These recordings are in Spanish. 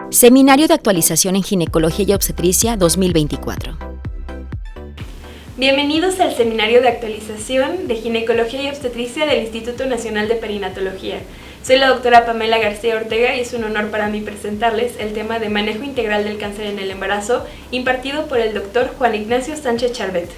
Seminario de Actualización en Ginecología y Obstetricia 2024. Bienvenidos al Seminario de Actualización de Ginecología y Obstetricia del Instituto Nacional de Perinatología. Soy la doctora Pamela García Ortega y es un honor para mí presentarles el tema de manejo integral del cáncer en el embarazo, impartido por el doctor Juan Ignacio Sánchez Charbet.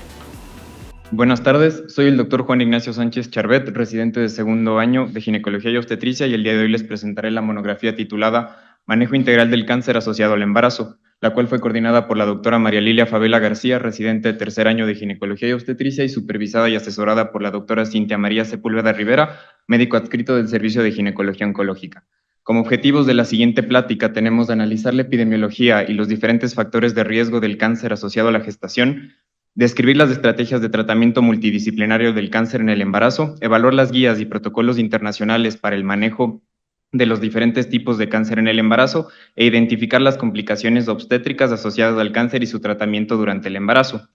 Buenas tardes, soy el doctor Juan Ignacio Sánchez Charbet, residente de segundo año de Ginecología y Obstetricia, y el día de hoy les presentaré la monografía titulada Manejo integral del cáncer asociado al embarazo, la cual fue coordinada por la doctora María Lilia Favela García, residente de tercer año de Ginecología y Obstetricia, y supervisada y asesorada por la doctora Cintia María Sepúlveda Rivera, médico adscrito del Servicio de Ginecología Oncológica. Como objetivos de la siguiente plática tenemos de analizar la epidemiología y los diferentes factores de riesgo del cáncer asociado a la gestación, describir las estrategias de tratamiento multidisciplinario del cáncer en el embarazo, evaluar las guías y protocolos internacionales para el manejo de los diferentes tipos de cáncer en el embarazo e identificar las complicaciones obstétricas asociadas al cáncer y su tratamiento durante el embarazo.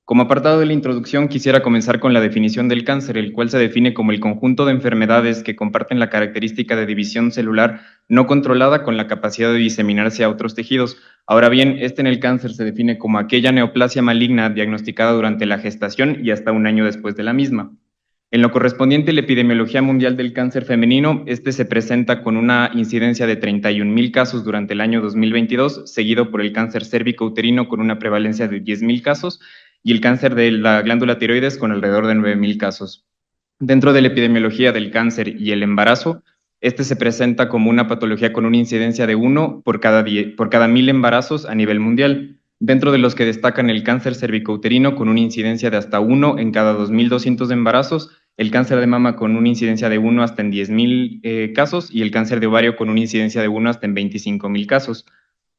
Como apartado de la introducción, quisiera comenzar con la definición del cáncer, el cual se define como el conjunto de enfermedades que comparten la característica de división celular no controlada con la capacidad de diseminarse a otros tejidos. Ahora bien, en el cáncer se define como aquella neoplasia maligna diagnosticada durante la gestación y hasta un año después de la misma. En lo correspondiente a la epidemiología mundial del cáncer femenino, se presenta con una incidencia de 31,000 casos durante el año 2022, seguido por el cáncer cérvico-uterino con una prevalencia de 10,000 casos y el cáncer de la glándula tiroides con alrededor de 9,000 casos. Dentro de la epidemiología del cáncer y el embarazo, se presenta como una patología con una incidencia de 1 por cada 1,000 embarazos a nivel mundial, dentro de los que destacan el cáncer cérvico-uterino con una incidencia de hasta 1 en cada 2,200 embarazos, el cáncer de mama con una incidencia de 1 hasta en 10,000 casos y el cáncer de ovario con una incidencia de 1 hasta en 25,000 casos.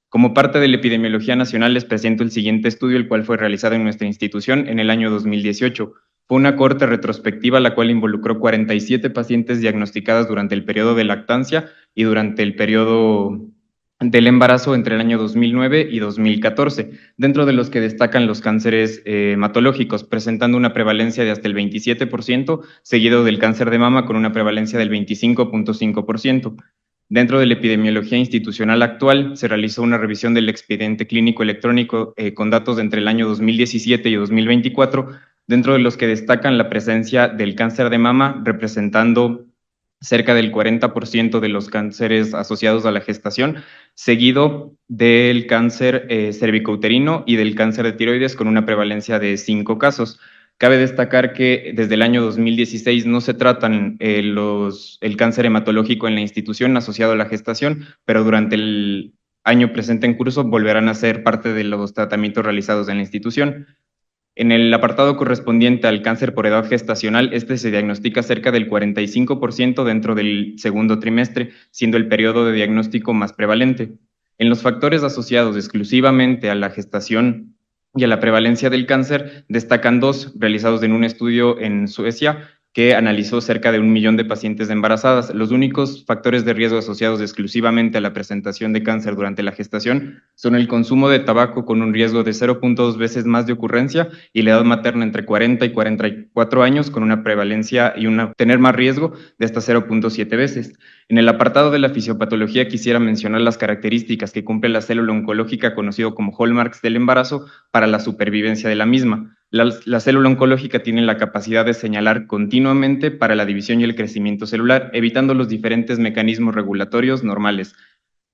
Como parte de la epidemiología nacional les presento el siguiente estudio, el cual fue realizado en nuestra institución en el año 2018. Fue una cohorte retrospectiva la cual involucró 47 pacientes diagnosticadas durante el periodo de lactancia y durante el periodo del embarazo entre el año 2009 y 2014, dentro de los que destacan los cánceres hematológicos, presentando una prevalencia de hasta el 27%, seguido del cáncer de mama con una prevalencia del 25,5%. Dentro de la epidemiología institucional actual, se realizó una revisión del expediente clínico electrónico con datos entre el año 2017 y 2024, dentro de los que destacan la presencia del cáncer de mama, representando cerca del 40% de los cánceres asociados a la gestación, seguido del cáncer cervicouterino y del cáncer de tiroides con una prevalencia de 5 casos. Cabe destacar que desde el año 2016 no se tratan el cáncer hematológico en la institución asociado a la gestación, pero durante el año presente en curso volverán a ser parte de los tratamientos realizados en la institución. En el apartado correspondiente al cáncer por edad gestacional, se diagnostica cerca del 45% dentro del segundo trimestre, siendo el periodo de diagnóstico más prevalente. En los factores asociados exclusivamente a la gestación y a la prevalencia del cáncer, destacan 2 realizados en un estudio en Suecia que analizó cerca de 1 millón de pacientes embarazadas. Los únicos factores de riesgo asociados exclusivamente a la presentación de cáncer durante la gestación son el consumo de tabaco con un riesgo de 0,2 veces más de ocurrencia y la edad materna entre 40 y 44 años con una prevalencia y tener más riesgo de hasta 0,7 veces. En el apartado de la fisiopatología quisiera mencionar las características que cumple la célula oncológica conocido como hallmarks del embarazo para la supervivencia de la misma. La célula oncológica tiene la capacidad de señalar continuamente para la división y el crecimiento celular, evitando los diferentes mecanismos regulatorios normales.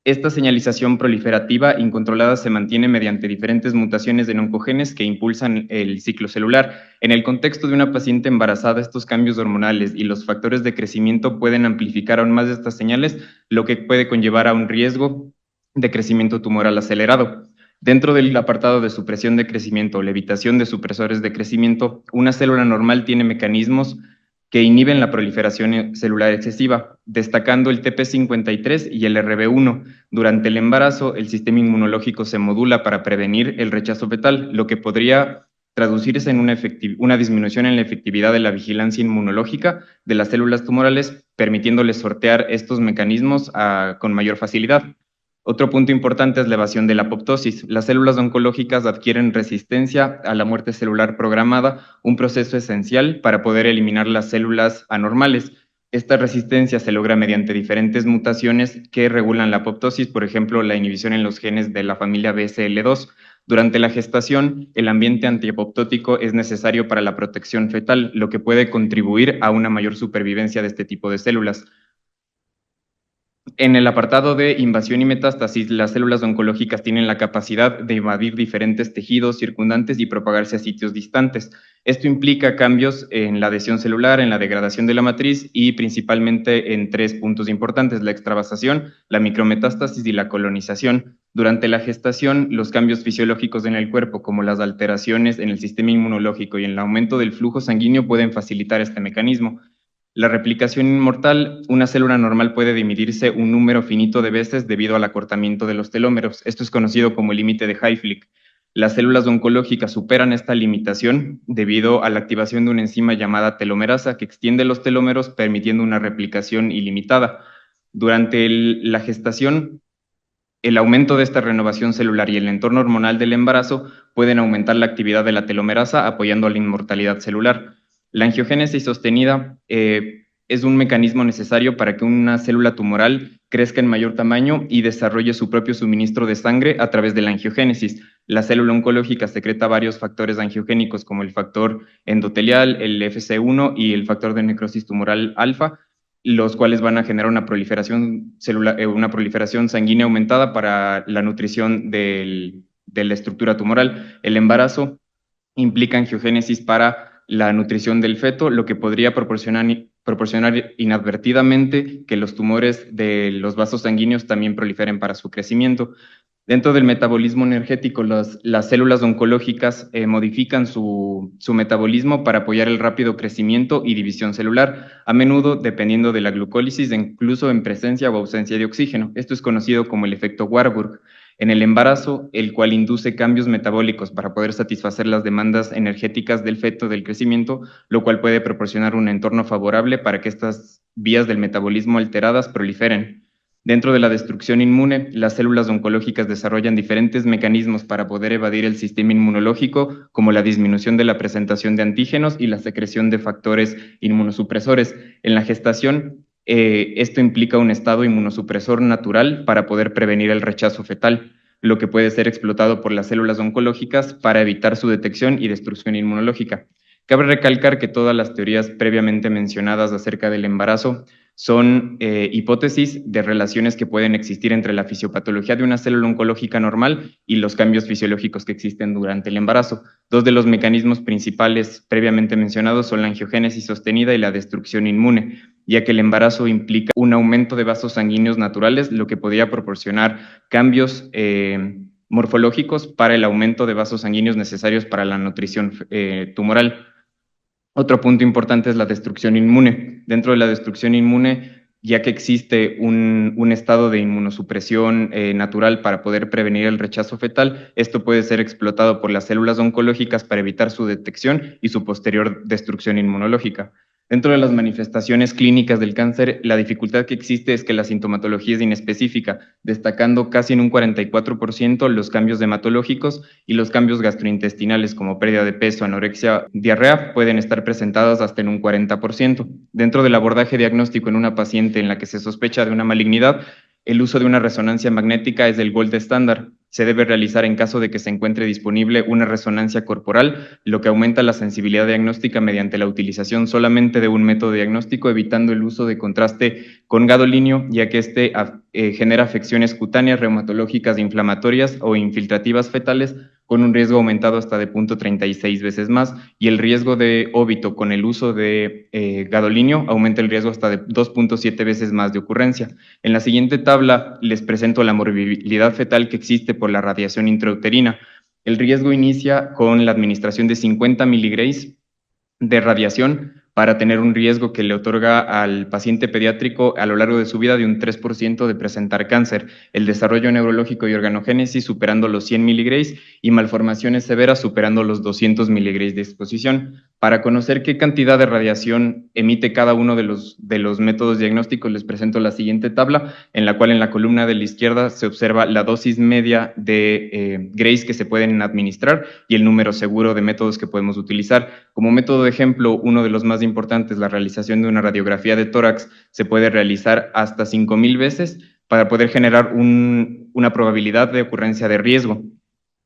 Esta señalización proliferativa incontrolada se mantiene mediante diferentes mutaciones de oncogenes que impulsan el ciclo celular. En el contexto de una paciente embarazada, estos cambios hormonales y los factores de crecimiento pueden amplificar aún más estas señales, lo que puede conllevar a un riesgo de crecimiento tumoral acelerado. Dentro del apartado de supresión de crecimiento o la evitación de supresores de crecimiento, una célula normal tiene mecanismos que inhiben la proliferación celular excesiva, destacando el TP53 y el RB1. Durante el embarazo, el sistema inmunológico se modula para prevenir el rechazo fetal, lo que podría traducirse en una disminución en la efectividad de la vigilancia inmunológica de las células tumorales, permitiéndoles sortear estos mecanismos con mayor facilidad. Otro punto importante es la evasión de la apoptosis. Las células oncológicas adquieren resistencia a la muerte celular programada, un proceso esencial para poder eliminar las células anormales. Esta resistencia se logra mediante diferentes mutaciones que regulan la apoptosis, por ejemplo, la inhibición en los genes de la familia BCL2. Durante la gestación, el ambiente antiapoptótico es necesario para la protección fetal, lo que puede contribuir a una mayor supervivencia de este tipo de células. En el apartado de invasión y metástasis, las células oncológicas tienen la capacidad de invadir diferentes tejidos circundantes y propagarse a sitios distantes. Esto implica cambios en la adhesión celular, en la degradación de la matriz y principalmente en 3 puntos importantes: la extravasación, la micrometástasis y la colonización. Durante la gestación, los cambios fisiológicos en el cuerpo, como las alteraciones en el sistema inmunológico y el aumento del flujo sanguíneo, pueden facilitar este mecanismo. La replicación inmortal: una célula normal puede dividirse un número finito de veces debido al acortamiento de los telómeros. Esto es conocido como el límite de Hayflick. Las células oncológicas superan esta limitación debido a la activación de una enzima llamada telomerasa que extiende los telómeros, permitiendo una replicación ilimitada. Durante la gestación, el aumento de esta renovación celular y el entorno hormonal del embarazo pueden aumentar la actividad de la telomerasa, apoyando a la inmortalidad celular. La angiogénesis sostenida es un mecanismo necesario para que una célula tumoral crezca en mayor tamaño y desarrolle su propio suministro de sangre a través de la angiogénesis. La célula oncológica secreta varios factores angiogénicos como el factor endotelial, el FC1 y el factor de necrosis tumoral alfa, los cuales van a generar una proliferación sanguínea aumentada para la nutrición de la estructura tumoral. El embarazo implica angiogénesis para la nutrición del feto, lo que podría proporcionar inadvertidamente que los tumores de los vasos sanguíneos también proliferen para su crecimiento. Dentro del metabolismo energético, las células oncológicas modifican su metabolismo para apoyar el rápido crecimiento y división celular, a menudo dependiendo de la glucólisis, incluso en presencia o ausencia de oxígeno. Esto es conocido como el efecto Warburg. En el embarazo, el cual induce cambios metabólicos para poder satisfacer las demandas energéticas del feto del crecimiento, lo cual puede proporcionar un entorno favorable para que estas vías del metabolismo alteradas proliferen. Dentro de la destrucción inmune, las células oncológicas desarrollan diferentes mecanismos para poder evadir el sistema inmunológico, como la disminución de la presentación de antígenos y la secreción de factores inmunosupresores. En la gestación, esto implica un estado inmunosupresor natural para poder prevenir el rechazo fetal, lo que puede ser explotado por las células oncológicas para evitar su detección y destrucción inmunológica. Cabe recalcar que todas las teorías previamente mencionadas acerca del embarazo son hipótesis de relaciones que pueden existir entre la fisiopatología de una célula oncológica normal y los cambios fisiológicos que existen durante el embarazo. Dos de los mecanismos principales previamente mencionados son la angiogénesis sostenida y la destrucción inmune, ya que el embarazo implica un aumento de vasos sanguíneos naturales, lo que podría proporcionar cambios morfológicos para el aumento de vasos sanguíneos necesarios para la nutrición tumoral. Otro punto importante es la destrucción inmune. Dentro de la destrucción inmune, ya que existe un estado de inmunosupresión natural para poder prevenir el rechazo fetal, esto puede ser explotado por las células oncológicas para evitar su detección y su posterior destrucción inmunológica. Dentro de las manifestaciones clínicas del cáncer, la dificultad que existe es que la sintomatología es inespecífica, destacando casi en un 44% los cambios hematológicos, y los cambios gastrointestinales como pérdida de peso, anorexia, diarrea pueden estar presentados hasta en un 40%. Dentro del abordaje diagnóstico en una paciente en la que se sospecha de una malignidad, el uso de una resonancia magnética es el gold estándar. Se debe realizar en caso de que se encuentre disponible una resonancia corporal, lo que aumenta la sensibilidad diagnóstica mediante la utilización solamente de un método diagnóstico, evitando el uso de contraste con gadolinio, ya que este genera afecciones cutáneas, reumatológicas, inflamatorias o infiltrativas fetales, con un riesgo aumentado hasta de 0.36 veces más, y el riesgo de óbito con el uso de gadolinio aumenta el riesgo hasta de 2.7 veces más de ocurrencia. En la siguiente tabla les presento la morbilidad fetal que existe por la radiación intrauterina. El riesgo inicia con la administración de 50 miligrays de radiación para tener un riesgo que le otorga al paciente pediátrico a lo largo de su vida de un 3% de presentar cáncer, el desarrollo neurológico y organogénesis superando los 100 miligrays y malformaciones severas superando los 200 miligrays de exposición. Para conocer qué cantidad de radiación emite cada uno de los métodos diagnósticos, les presento la siguiente tabla, en la cual en la columna de la izquierda se observa la dosis media de grays que se pueden administrar y el número seguro de métodos que podemos utilizar. Como método de ejemplo, uno de los más importantes, la realización de una radiografía de tórax, se puede realizar hasta 5,000 veces para poder generar una probabilidad de ocurrencia de riesgo.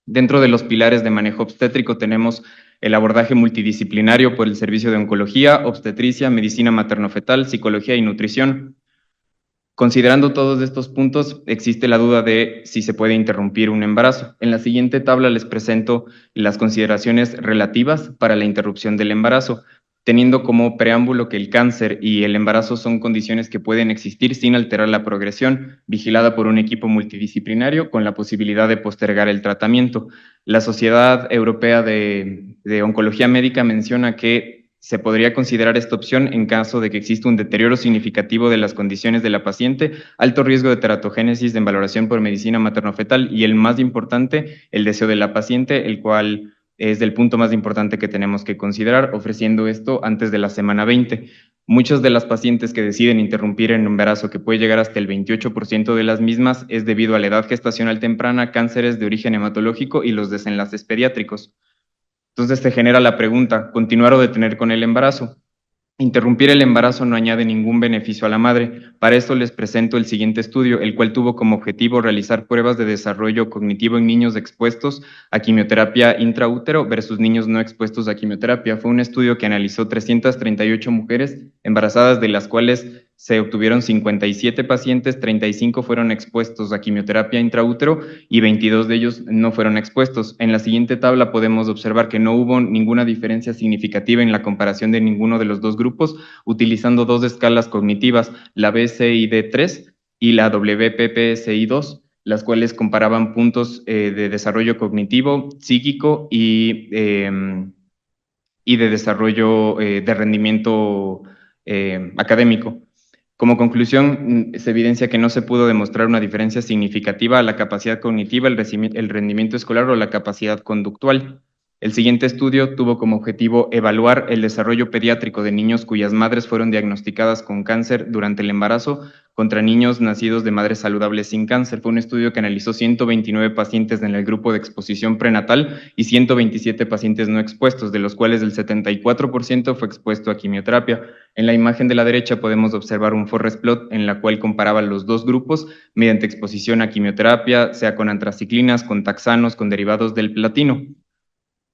Dentro de los pilares de manejo obstétrico tenemos el abordaje multidisciplinario por el servicio de oncología, obstetricia, medicina materno-fetal, psicología y nutrición. Considerando todos estos puntos, existe la duda de si se puede interrumpir un embarazo. En la siguiente tabla les presento las consideraciones relativas para la interrupción del embarazo, teniendo como preámbulo que el cáncer y el embarazo son condiciones que pueden existir sin alterar la progresión, vigilada por un equipo multidisciplinario con la posibilidad de postergar el tratamiento. La Sociedad Europea de Oncología Médica menciona que se podría considerar esta opción en caso de que exista un deterioro significativo de las condiciones de la paciente, alto riesgo de teratogénesis en valoración por medicina materno-fetal y el más importante, el deseo de la paciente, el cual es el punto más importante que tenemos que considerar, ofreciendo esto antes de la semana 20. Muchas de las pacientes que deciden interrumpir el embarazo, que puede llegar hasta el 28% de las mismas, es debido a la edad gestacional temprana, cánceres de origen hematológico y los desenlaces pediátricos. Entonces se genera la pregunta, ¿continuar o detener con el embarazo? Interrumpir el embarazo no añade ningún beneficio a la madre. Para esto les presento el siguiente estudio, el cual tuvo como objetivo realizar pruebas de desarrollo cognitivo en niños expuestos a quimioterapia intraútero versus niños no expuestos a quimioterapia. Fue un estudio que analizó 338 mujeres embarazadas, de las cuales se obtuvieron 57 pacientes, 35 fueron expuestos a quimioterapia intraútero y 22 de ellos no fueron expuestos. En la siguiente tabla podemos observar que no hubo ninguna diferencia significativa en la comparación de ninguno de los dos grupos, utilizando dos escalas cognitivas, la BCID-3 y la WPPSI-2, las cuales comparaban puntos de desarrollo cognitivo, psíquico y de desarrollo de rendimiento académico. Como conclusión, se evidencia que no se pudo demostrar una diferencia significativa a la capacidad cognitiva, el rendimiento escolar o la capacidad conductual. El siguiente estudio tuvo como objetivo evaluar el desarrollo pediátrico de niños cuyas madres fueron diagnosticadas con cáncer durante el embarazo contra niños nacidos de madres saludables sin cáncer. Fue un estudio que analizó 129 pacientes en el grupo de exposición prenatal y 127 pacientes no expuestos, de los cuales el 74% fue expuesto a quimioterapia. En la imagen de la derecha podemos observar un forest plot en la cual comparaba los dos grupos mediante exposición a quimioterapia, sea con antraciclinas, con taxanos, con derivados del platino.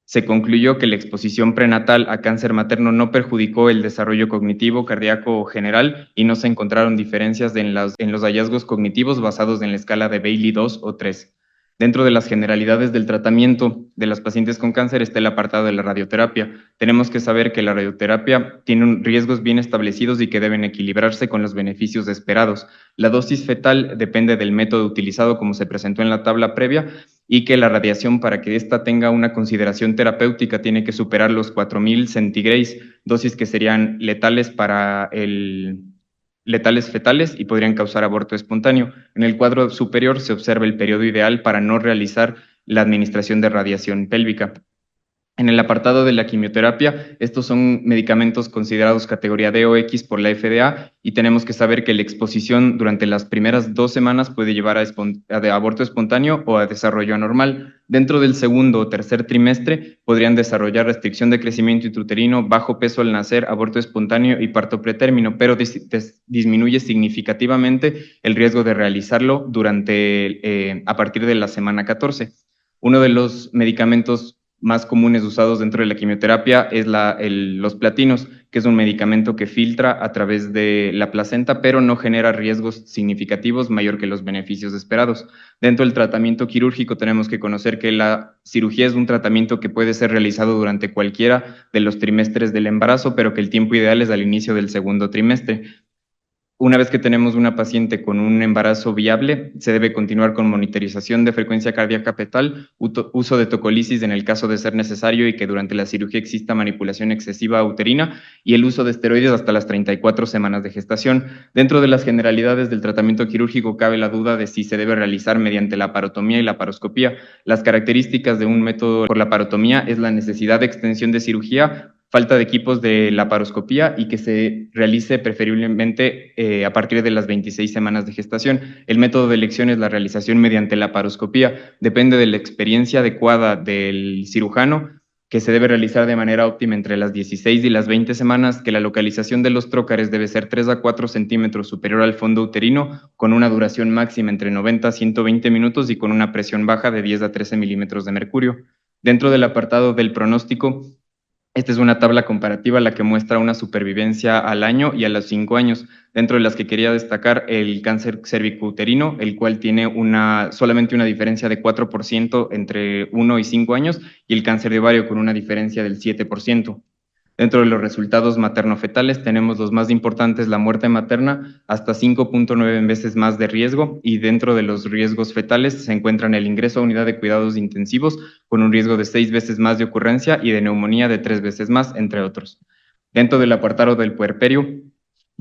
Se concluyó que la exposición prenatal a cáncer materno no perjudicó el desarrollo cognitivo, cardíaco o general y no se encontraron diferencias en los hallazgos cognitivos basados en la escala de Bayley 2 o 3. Dentro de las generalidades del tratamiento de las pacientes con cáncer está el apartado de la radioterapia. Tenemos que saber que la radioterapia tiene riesgos bien establecidos y que deben equilibrarse con los beneficios esperados. La dosis fetal depende del método utilizado, como se presentó en la tabla previa, y que la radiación, para que ésta tenga una consideración terapéutica, tiene que superar los 4,000 centigrays, dosis que serían letales letales fetales y podrían causar aborto espontáneo. En el cuadro superior se observa el periodo ideal para no realizar la administración de radiación pélvica. En el apartado de la quimioterapia, estos son medicamentos considerados categoría D o X por la FDA y tenemos que saber que la exposición durante las primeras 2 semanas puede llevar a aborto espontáneo o a desarrollo anormal. Dentro del segundo o tercer trimestre podrían desarrollar restricción de crecimiento intrauterino, bajo peso al nacer, aborto espontáneo y parto pretérmino, pero disminuye significativamente el riesgo de realizarlo a partir de la semana 14. Uno de los medicamentos más comunes usados dentro de la quimioterapia es los platinos, que es un medicamento que filtra a través de la placenta, pero no genera riesgos significativos mayor que los beneficios esperados. Dentro del tratamiento quirúrgico tenemos que conocer que la cirugía es un tratamiento que puede ser realizado durante cualquiera de los trimestres del embarazo, pero que el tiempo ideal es al inicio del segundo trimestre. Una vez que tenemos una paciente con un embarazo viable, se debe continuar con monitorización de frecuencia cardíaca fetal, uso de tocolisis en el caso de ser necesario y que durante la cirugía exista manipulación excesiva uterina y el uso de esteroides hasta las 34 semanas de gestación. Dentro de las generalidades del tratamiento quirúrgico cabe la duda de si se debe realizar mediante la laparotomía y la laparoscopía. Las características de un método por laparotomía es la necesidad de extensión de cirugía, falta de equipos de laparoscopía y que se realice preferiblemente a partir de las 26 semanas de gestación. El método de elección es la realización mediante laparoscopía. Depende de la experiencia adecuada del cirujano que se debe realizar de manera óptima entre las 16 y las 20 semanas, que la localización de los trócares debe ser 3 a 4 centímetros superior al fondo uterino, con una duración máxima entre 90 a 120 minutos y con una presión baja de 10 a 13 milímetros de mercurio. Dentro del apartado del pronóstico, esta es una tabla comparativa la que muestra una supervivencia al año y a los 5 años, dentro de las que quería destacar el cáncer cervicouterino, el cual tiene solamente una diferencia de 4% entre 1 y 5 años, y el cáncer de ovario con una diferencia del 7%. Dentro de los resultados materno-fetales tenemos los más importantes, la muerte materna, hasta 5.9 veces más de riesgo, y dentro de los riesgos fetales se encuentran el ingreso a unidad de cuidados intensivos con un riesgo de 6 veces más de ocurrencia y de neumonía de 3 veces más, entre otros. Dentro del apartado del puerperio,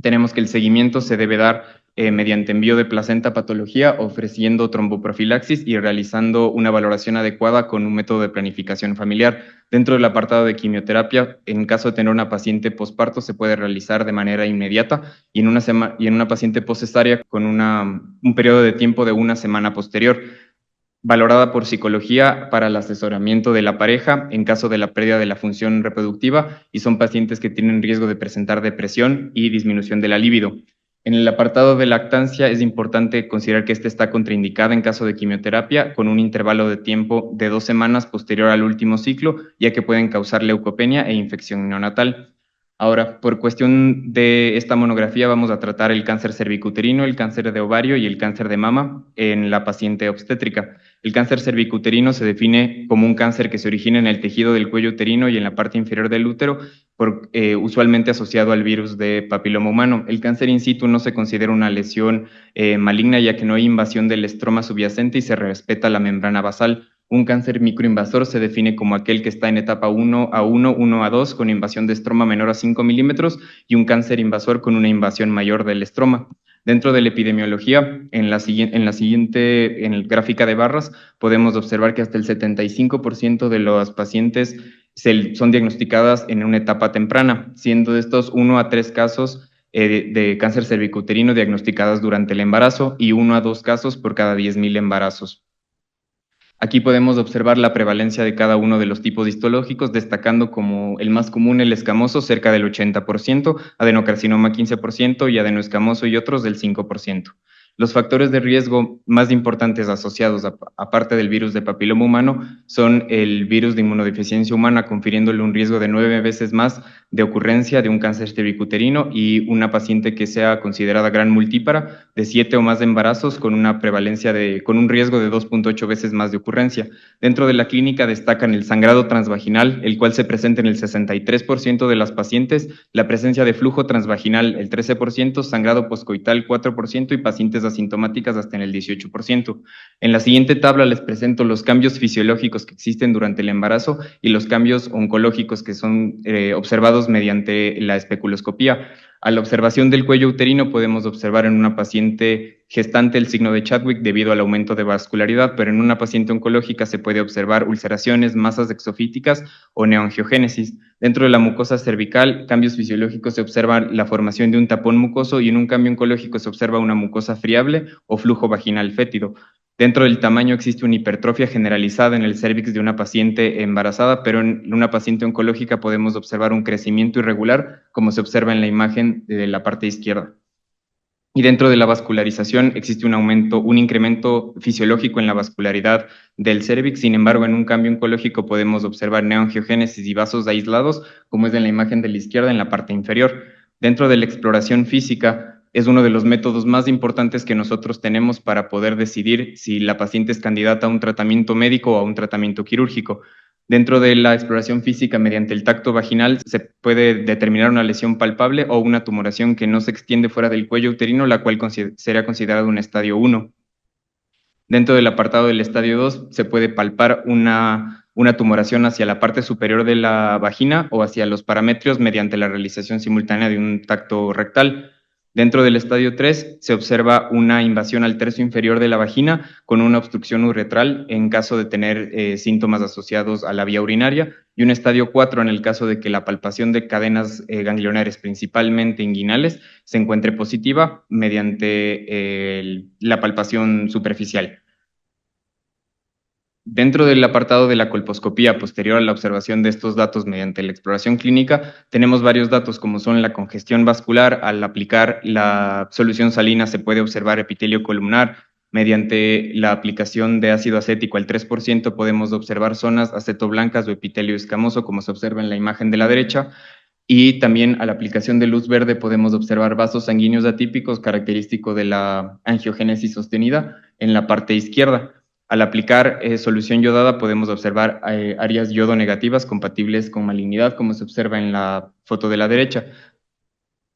tenemos que el seguimiento se debe dar mediante envío de placenta a patología, ofreciendo tromboprofilaxis y realizando una valoración adecuada con un método de planificación familiar. Dentro del apartado de quimioterapia, en caso de tener una paciente posparto, se puede realizar de manera inmediata y en una paciente postcesárea con un periodo de tiempo de una semana posterior, valorada por psicología para el asesoramiento de la pareja en caso de la pérdida de la función reproductiva, y son pacientes que tienen riesgo de presentar depresión y disminución de la libido. En el apartado de lactancia es importante considerar que esta está contraindicada en caso de quimioterapia con un intervalo de tiempo de 2 semanas posterior al último ciclo, ya que pueden causar leucopenia e infección neonatal. Ahora, por cuestión de esta monografía, vamos a tratar el cáncer cervicuterino, el cáncer de ovario y el cáncer de mama en la paciente obstétrica. El cáncer cervicuterino se define como un cáncer que se origina en el tejido del cuello uterino y en la parte inferior del útero, usualmente asociado al virus de papiloma humano. El cáncer in situ no se considera una lesión maligna, ya que no hay invasión del estroma subyacente y se respeta la membrana basal. Un cáncer microinvasor se define como aquel que está en etapa 1A1, 1A2, con invasión de estroma menor a 5 milímetros, y un cáncer invasor con una invasión mayor del estroma. Dentro de la epidemiología, en la gráfica de barras, podemos observar que hasta el 75% de los pacientes son diagnosticadas en una etapa temprana, siendo de estos 1 a 3 casos de cáncer cervicuterino diagnosticadas durante el embarazo y 1 a 2 casos por cada 10.000 embarazos. Aquí podemos observar la prevalencia de cada uno de los tipos histológicos, destacando como el más común el escamoso, cerca del 80%, adenocarcinoma 15% y adenoescamoso y otros del 5%. Los factores de riesgo más importantes asociados, aparte del virus de papiloma humano, son el virus de inmunodeficiencia humana, confiriéndole un riesgo de 9 veces más de ocurrencia de un cáncer cervicuterino, y una paciente que sea considerada gran multípara de 7 o más embarazos con una prevalencia con un riesgo de 2.8 veces más de ocurrencia. Dentro de la clínica destacan el sangrado transvaginal, el cual se presenta en el 63% de las pacientes, la presencia de flujo transvaginal el 13%, sangrado poscoital 4% y pacientes asintomáticas hasta en el 18%. En la siguiente tabla les presento los cambios fisiológicos que existen durante el embarazo y los cambios oncológicos que son observados mediante la especuloscopía. A la observación del cuello uterino podemos observar en una paciente gestante el signo de Chadwick debido al aumento de vascularidad, pero en una paciente oncológica se puede observar ulceraciones, masas exofíticas o neoangiogénesis. Dentro de la mucosa cervical, cambios fisiológicos se observa la formación de un tapón mucoso, y en un cambio oncológico se observa una mucosa friable o flujo vaginal fétido. Dentro del tamaño existe una hipertrofia generalizada en el cérvix de una paciente embarazada, pero en una paciente oncológica podemos observar un crecimiento irregular, como se observa en la imagen de la parte izquierda. Y dentro de la vascularización existe un incremento fisiológico en la vascularidad del cérvix. Sin embargo, en un cambio oncológico podemos observar neoangiogénesis y vasos aislados, como es en la imagen de la izquierda en la parte inferior. Dentro de la exploración física, es uno de los métodos más importantes que nosotros tenemos para poder decidir si la paciente es candidata a un tratamiento médico o a un tratamiento quirúrgico. Dentro de la exploración física, mediante el tacto vaginal, se puede determinar una lesión palpable o una tumoración que no se extiende fuera del cuello uterino, la cual sería considerada un estadio 1. Dentro del apartado del estadio 2, se puede palpar una tumoración hacia la parte superior de la vagina o hacia los parametrios mediante la realización simultánea de un tacto rectal. Dentro del estadio 3 se observa una invasión al tercio inferior de la vagina con una obstrucción uretral en caso de tener síntomas asociados a la vía urinaria, y un estadio 4 en el caso de que la palpación de cadenas ganglionares, principalmente inguinales, se encuentre positiva mediante la palpación superficial. Dentro del apartado de la colposcopía, posterior a la observación de estos datos mediante la exploración clínica, tenemos varios datos como son la congestión vascular. Al aplicar la solución salina se puede observar epitelio columnar. Mediante la aplicación de ácido acético al 3% podemos observar zonas acetoblancas o epitelio escamoso, como se observa en la imagen de la derecha. Y también a la aplicación de luz verde podemos observar vasos sanguíneos atípicos, característico de la angiogénesis sostenida en la parte izquierda. Al aplicar solución yodada podemos observar áreas yodo negativas compatibles con malignidad, como se observa en la foto de la derecha.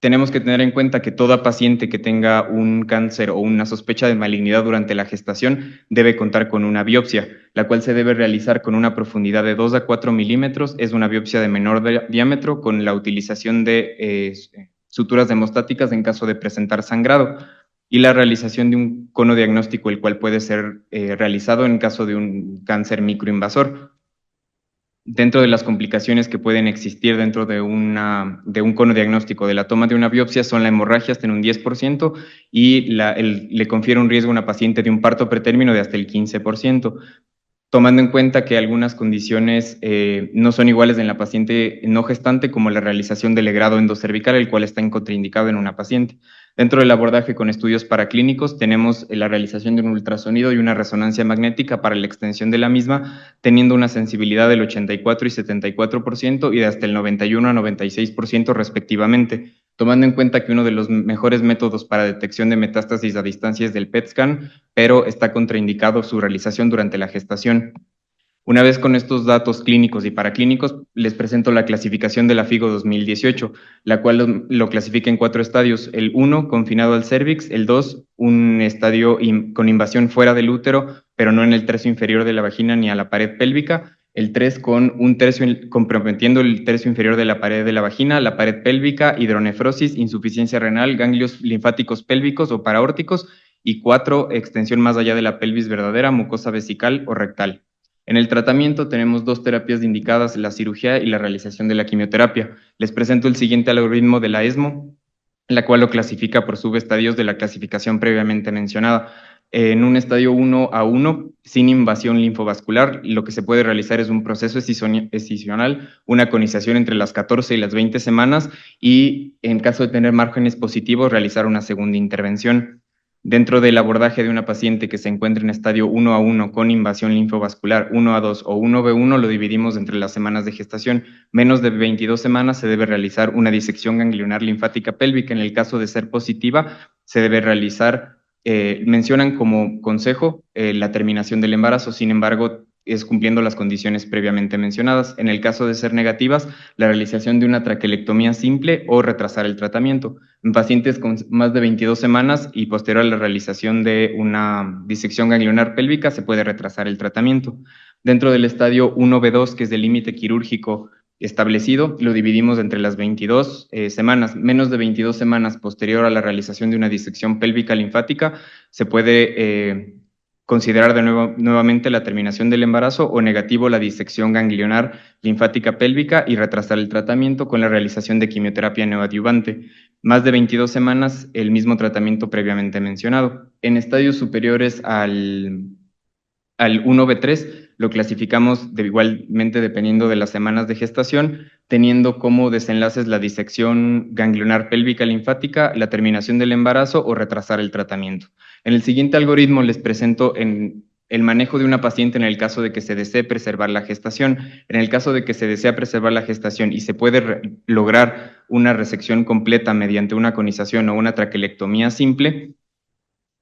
Tenemos que tener en cuenta que toda paciente que tenga un cáncer o una sospecha de malignidad durante la gestación debe contar con una biopsia, la cual se debe realizar con una profundidad de 2 a 4 milímetros. Es una biopsia de menor diámetro con la utilización de suturas hemostáticas en caso de presentar sangrado, y la realización de un cono diagnóstico, el cual puede ser realizado en caso de un cáncer microinvasor. Dentro de las complicaciones que pueden existir dentro de un cono diagnóstico de la toma de una biopsia son la hemorragia hasta en un 10% y le confiere un riesgo a una paciente de un parto pretérmino de hasta el 15%. Tomando en cuenta que algunas condiciones no son iguales en la paciente no gestante, como la realización del legrado endocervical, el cual está contraindicado en una paciente. Dentro del abordaje con estudios paraclínicos tenemos la realización de un ultrasonido y una resonancia magnética para la extensión de la misma, teniendo una sensibilidad del 84 y 74% y de hasta el 91 a 96% respectivamente. Tomando en cuenta que uno de los mejores métodos para detección de metástasis a distancia es del PET scan, pero está contraindicado su realización durante la gestación. Una vez con estos datos clínicos y paraclínicos, les presento la clasificación de la FIGO 2018, la cual lo clasifica en 4 estadios. El 1, confinado al cervix; el 2, un estadio con invasión fuera del útero, pero no en el tercio inferior de la vagina ni a la pared pélvica; el 3, con un tercio comprometiendo el tercio inferior de la pared de la vagina, la pared pélvica, hidronefrosis, insuficiencia renal, ganglios linfáticos pélvicos o paraórticos; y 4, extensión más allá de la pelvis verdadera, mucosa vesical o rectal. En el tratamiento tenemos 2 terapias indicadas, la cirugía y la realización de la quimioterapia. Les presento el siguiente algoritmo de la ESMO, la cual lo clasifica por subestadios de la clasificación previamente mencionada. En un estadio 1A1, sin invasión linfovascular, lo que se puede realizar es un proceso excisional, una conización entre las 14 y las 20 semanas, y en caso de tener márgenes positivos, realizar una segunda intervención. Dentro del abordaje de una paciente que se encuentra en estadio 1A1 con invasión linfovascular, 1A2 o 1B1, lo dividimos entre las semanas de gestación. Menos de 22 semanas se debe realizar una disección ganglionar linfática pélvica. En el caso de ser positiva, se debe realizar, mencionan como consejo la terminación del embarazo. Sin embargo, es cumpliendo las condiciones previamente mencionadas. En el caso de ser negativas, la realización de una traquelectomía simple o retrasar el tratamiento. En pacientes con más de 22 semanas y posterior a la realización de una disección ganglionar pélvica, se puede retrasar el tratamiento. Dentro del estadio 1B2, que es el límite quirúrgico establecido, lo dividimos entre las 22 semanas. Menos de 22 semanas posterior a la realización de una disección pélvica linfática, se puede considerar nuevamente la terminación del embarazo, o negativo la disección ganglionar linfática pélvica y retrasar el tratamiento con la realización de quimioterapia neoadyuvante. Más de 22 semanas, el mismo tratamiento previamente mencionado. En estadios superiores al 1B3 lo clasificamos igualmente dependiendo de las semanas de gestación, teniendo como desenlaces la disección ganglionar pélvica linfática, la terminación del embarazo o retrasar el tratamiento. En el siguiente algoritmo les presento el manejo de una paciente en el caso de que se desee preservar la gestación. En el caso de que se desea preservar la gestación y se puede lograr una resección completa mediante una conización o una traquelectomía simple,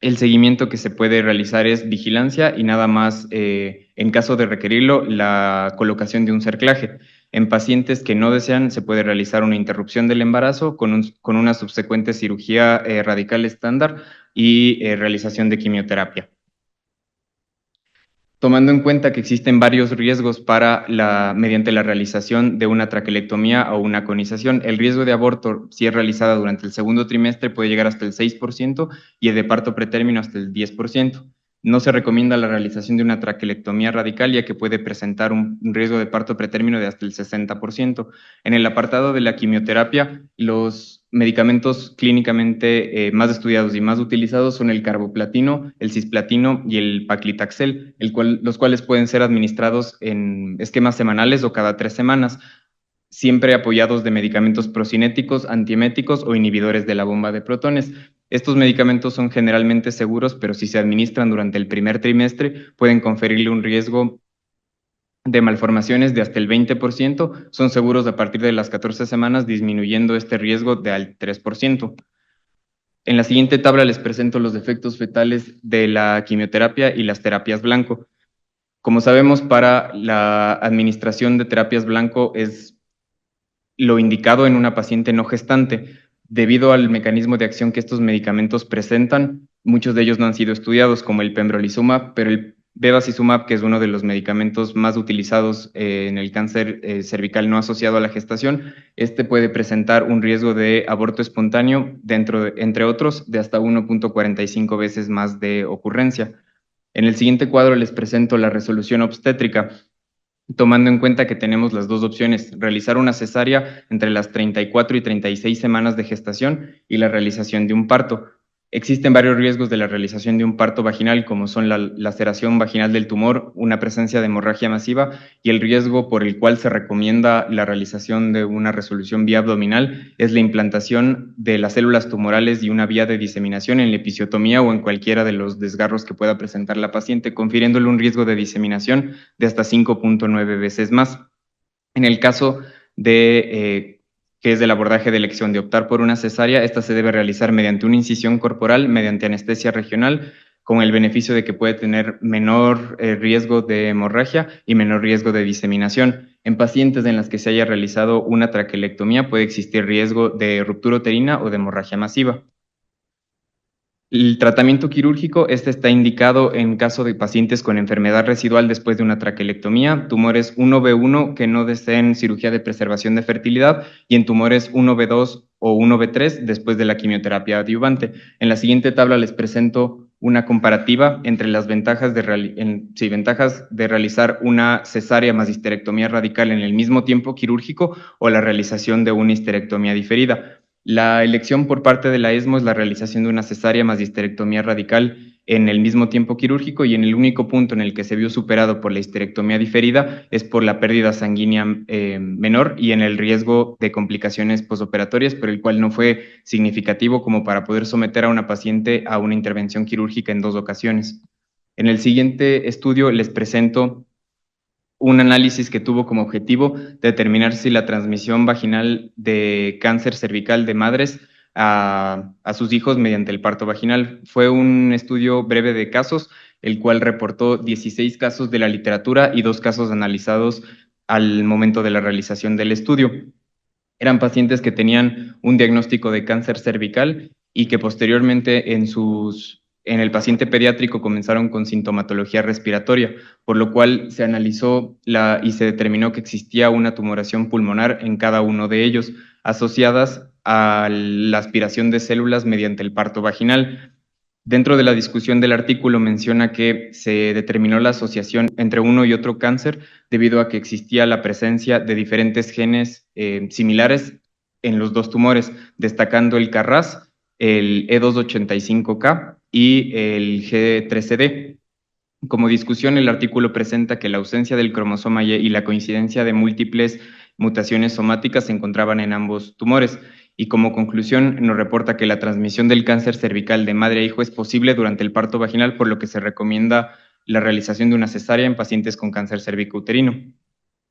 el seguimiento que se puede realizar es vigilancia y nada más, en caso de requerirlo, la colocación de un cerclaje. En pacientes que no desean, se puede realizar una interrupción del embarazo con una subsecuente cirugía radical estándar y realización de quimioterapia. Tomando en cuenta que existen varios riesgos mediante la realización de una traquelectomía o una conización, el riesgo de aborto, si es realizada durante el segundo trimestre, puede llegar hasta el 6% y el de parto pretérmino hasta el 10%. No se recomienda la realización de una traquelectomía radical, ya que puede presentar un riesgo de parto pretérmino de hasta el 60%. En el apartado de la quimioterapia, los medicamentos clínicamente más estudiados y más utilizados son el carboplatino, el cisplatino y el paclitaxel, los cuales pueden ser administrados en esquemas semanales o cada 3 semanas, siempre apoyados de medicamentos procinéticos, antieméticos o inhibidores de la bomba de protones. Estos medicamentos son generalmente seguros, pero si se administran durante el primer trimestre, pueden conferirle un riesgo de malformaciones de hasta el 20%. Son seguros a partir de las 14 semanas, disminuyendo este riesgo de al 3%. En la siguiente tabla les presento los efectos fetales de la quimioterapia y las terapias blanco. Como sabemos, para la administración de terapias blanco es lo indicado en una paciente no gestante. Debido al mecanismo de acción que estos medicamentos presentan, muchos de ellos no han sido estudiados, como el pembrolizumab, pero el bevacizumab, que es uno de los medicamentos más utilizados en el cáncer cervical no asociado a la gestación, este puede presentar un riesgo de aborto espontáneo, entre otros, de hasta 1.45 veces más de ocurrencia. En el siguiente cuadro les presento la resolución obstétrica, tomando en cuenta que tenemos las dos opciones: realizar una cesárea entre las 34 y 36 semanas de gestación y la realización de un parto. Existen varios riesgos de la realización de un parto vaginal, como son la laceración vaginal del tumor, una presencia de hemorragia masiva, y el riesgo por el cual se recomienda la realización de una resolución vía abdominal es la implantación de las células tumorales y una vía de diseminación en la episiotomía o en cualquiera de los desgarros que pueda presentar la paciente, confiriéndole un riesgo de diseminación de hasta 5.9 veces más. En el caso de que es del abordaje de elección de optar por una cesárea, esta se debe realizar mediante una incisión corporal, mediante anestesia regional, con el beneficio de que puede tener menor riesgo de hemorragia y menor riesgo de diseminación. En pacientes en las que se haya realizado una traquelectomía puede existir riesgo de ruptura uterina o de hemorragia masiva. El tratamiento quirúrgico, está indicado en caso de pacientes con enfermedad residual después de una traquelectomía, tumores 1B1 que no deseen cirugía de preservación de fertilidad y en tumores 1B2 o 1B3 después de la quimioterapia adyuvante. En la siguiente tabla les presento una comparativa entre las ventajas de realizar una cesárea más histerectomía radical en el mismo tiempo quirúrgico o la realización de una histerectomía diferida. La elección por parte de la ESMO es la realización de una cesárea más histerectomía radical en el mismo tiempo quirúrgico, y en el único punto en el que se vio superado por la histerectomía diferida es por la pérdida sanguínea menor y en el riesgo de complicaciones posoperatorias, pero el cual no fue significativo como para poder someter a una paciente a una intervención quirúrgica en 2 ocasiones. En el siguiente estudio les presento un análisis que tuvo como objetivo determinar si la transmisión vaginal de cáncer cervical de madres a sus hijos mediante el parto vaginal. Fue un estudio breve de casos, el cual reportó 16 casos de la literatura y 2 casos analizados al momento de la realización del estudio. Eran pacientes que tenían un diagnóstico de cáncer cervical y que posteriormente en el paciente pediátrico comenzaron con sintomatología respiratoria, por lo cual se analizó y se determinó que existía una tumoración pulmonar en cada uno de ellos, asociadas a la aspiración de células mediante el parto vaginal. Dentro de la discusión del artículo menciona que se determinó la asociación entre uno y otro cáncer debido a que existía la presencia de diferentes genes similares en los 2 tumores, destacando el KRAS, el E285K y el G13D. Como discusión, el artículo presenta que la ausencia del cromosoma Y y la coincidencia de múltiples mutaciones somáticas se encontraban en ambos tumores, y como conclusión nos reporta que la transmisión del cáncer cervical de madre a hijo es posible durante el parto vaginal, por lo que se recomienda la realización de una cesárea en pacientes con cáncer cervicouterino.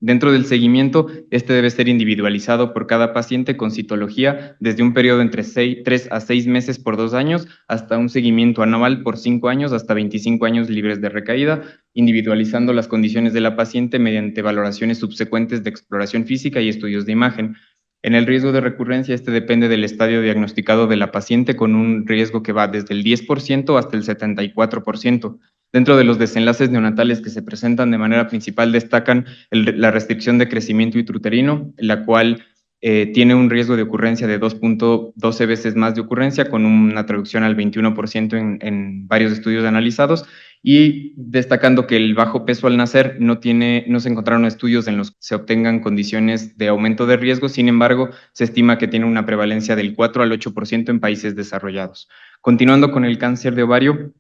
Dentro del seguimiento, debe ser individualizado por cada paciente con citología desde un periodo entre 3 a 6 meses por 2 años hasta un seguimiento anual por 5 años hasta 25 años libres de recaída, individualizando las condiciones de la paciente mediante valoraciones subsecuentes de exploración física y estudios de imagen. En el riesgo de recurrencia, depende del estadio diagnosticado de la paciente, con un riesgo que va desde el 10% hasta el 74%. Dentro de los desenlaces neonatales que se presentan de manera principal destacan la restricción de crecimiento intrauterino, la cual tiene un riesgo de ocurrencia de 2.12 veces más de ocurrencia, con una traducción al 21% en varios estudios analizados, y destacando que el bajo peso al nacer no se encontraron estudios en los que se obtengan condiciones de aumento de riesgo, sin embargo, se estima que tiene una prevalencia del 4 al 8% en países desarrollados. Continuando con el cáncer de ovario,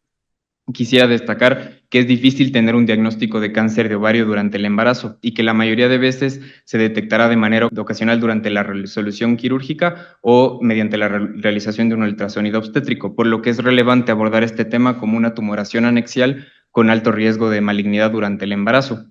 quisiera destacar que es difícil tener un diagnóstico de cáncer de ovario durante el embarazo y que la mayoría de veces se detectará de manera ocasional durante la resolución quirúrgica o mediante la realización de un ultrasonido obstétrico, por lo que es relevante abordar este tema como una tumoración anexial con alto riesgo de malignidad durante el embarazo.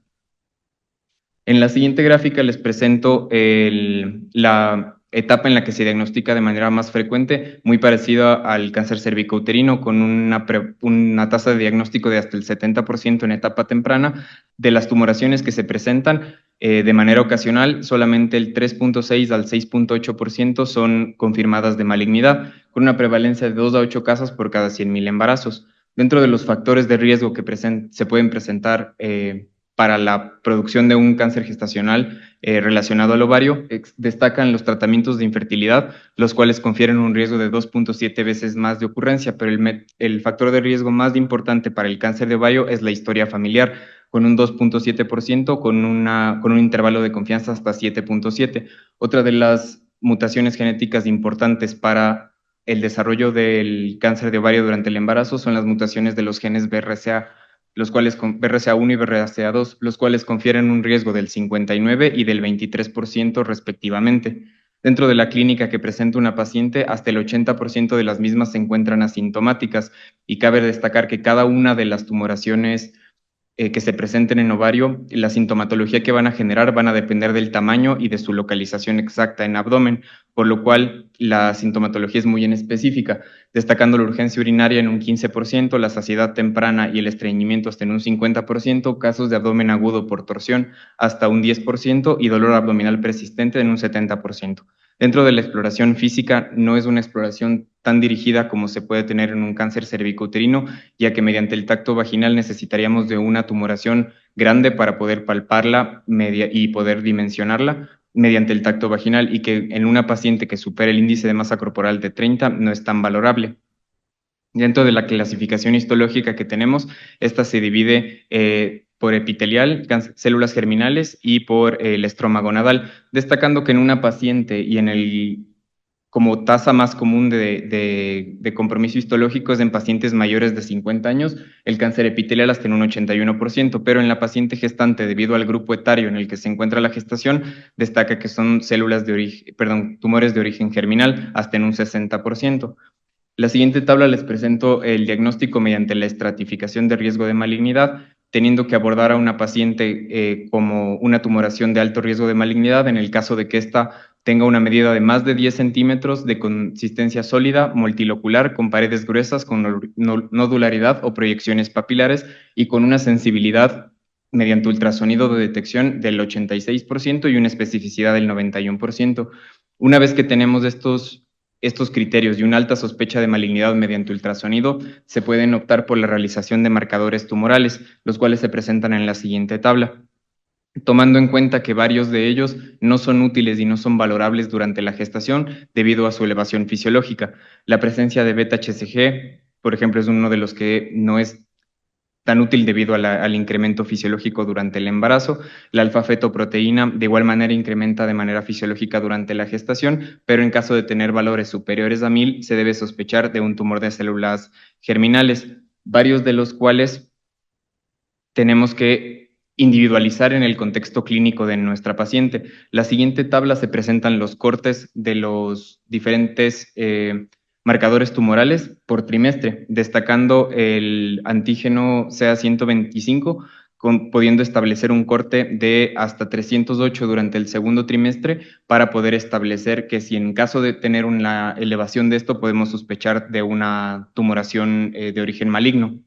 En la siguiente gráfica les presento la etapa en la que se diagnostica de manera más frecuente, muy parecida al cáncer cervicouterino, con una tasa de diagnóstico de hasta el 70% en etapa temprana. De las tumoraciones que se presentan de manera ocasional, solamente el 3.6 al 6.8% son confirmadas de malignidad, con una prevalencia de 2 a 8 casos por cada 100.000 embarazos. Dentro de los factores de riesgo que se pueden presentar para la producción de un cáncer gestacional relacionado al ovario, destacan los tratamientos de infertilidad, los cuales confieren un riesgo de 2.7 veces más de ocurrencia, pero el factor de riesgo más importante para el cáncer de ovario es la historia familiar, con un 2.7%, con un intervalo de confianza hasta 7.7. Otra de las mutaciones genéticas importantes para el desarrollo del cáncer de ovario durante el embarazo son las mutaciones de los genes BRCA, los cuales BRCA1 y BRCA2, los cuales confieren un riesgo del 59 y del 23% respectivamente. Dentro de la clínica que presenta una paciente, hasta el 80% de las mismas se encuentran asintomáticas y cabe destacar que cada una de las tumoraciones que se presenten en ovario, la sintomatología que van a generar van a depender del tamaño y de su localización exacta en abdomen, por lo cual la sintomatología es muy específica, destacando la urgencia urinaria en un 15%, la saciedad temprana y el estreñimiento hasta en un 50%, casos de abdomen agudo por torsión hasta un 10% y dolor abdominal persistente en un 70%. Dentro de la exploración física no es una exploración tan dirigida como se puede tener en un cáncer cervicouterino, ya que mediante el tacto vaginal necesitaríamos de una tumoración grande para poder palparla y poder dimensionarla mediante el tacto vaginal, y que en una paciente que supere el índice de masa corporal de 30 no es tan valorable. Dentro de la clasificación histológica que tenemos, esta se divide por epitelial, células germinales, y por el estroma gonadal, destacando que en una paciente y como tasa más común de compromiso histológico es en pacientes mayores de 50 años, el cáncer epitelial hasta en un 81%, pero en la paciente gestante, debido al grupo etario en el que se encuentra la gestación, destaca que son tumores de origen germinal hasta en un 60%. La siguiente tabla les presento el diagnóstico mediante la estratificación de riesgo de malignidad, teniendo que abordar a una paciente como una tumoración de alto riesgo de malignidad en el caso de que ésta tenga una medida de más de 10 centímetros, de consistencia sólida, multilocular, con paredes gruesas, con nodularidad o proyecciones papilares y con una sensibilidad mediante ultrasonido de detección del 86% y una especificidad del 91%. Una vez que tenemos estos criterios y una alta sospecha de malignidad mediante ultrasonido, se pueden optar por la realización de marcadores tumorales, los cuales se presentan en la siguiente tabla, tomando en cuenta que varios de ellos no son útiles y no son valorables durante la gestación debido a su elevación fisiológica. La presencia de beta-HCG, por ejemplo, es uno de los que no es tan útil debido al incremento fisiológico durante el embarazo. La alfa-fetoproteína de igual manera incrementa de manera fisiológica durante la gestación, pero en caso de tener valores superiores a 1000 se debe sospechar de un tumor de células germinales, varios de los cuales tenemos que individualizar en el contexto clínico de nuestra paciente. La siguiente tabla se presentan los cortes de los diferentes marcadores tumorales por trimestre, destacando el antígeno CA125, pudiendo establecer un corte de hasta 308 durante el segundo trimestre para poder establecer que si en caso de tener una elevación de esto podemos sospechar de una tumoración de origen maligno.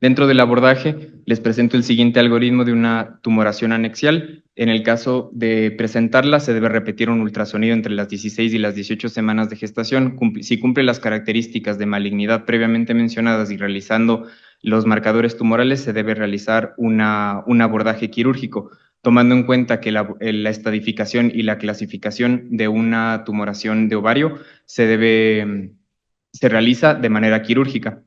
Dentro del abordaje, les presento el siguiente algoritmo de una tumoración anexial. En el caso de presentarla, se debe repetir un ultrasonido entre las 16 y las 18 semanas de gestación. Si cumple las características de malignidad previamente mencionadas y realizando los marcadores tumorales, se debe realizar un abordaje quirúrgico, tomando en cuenta que la estadificación y la clasificación de una tumoración de ovario se realiza de manera quirúrgica.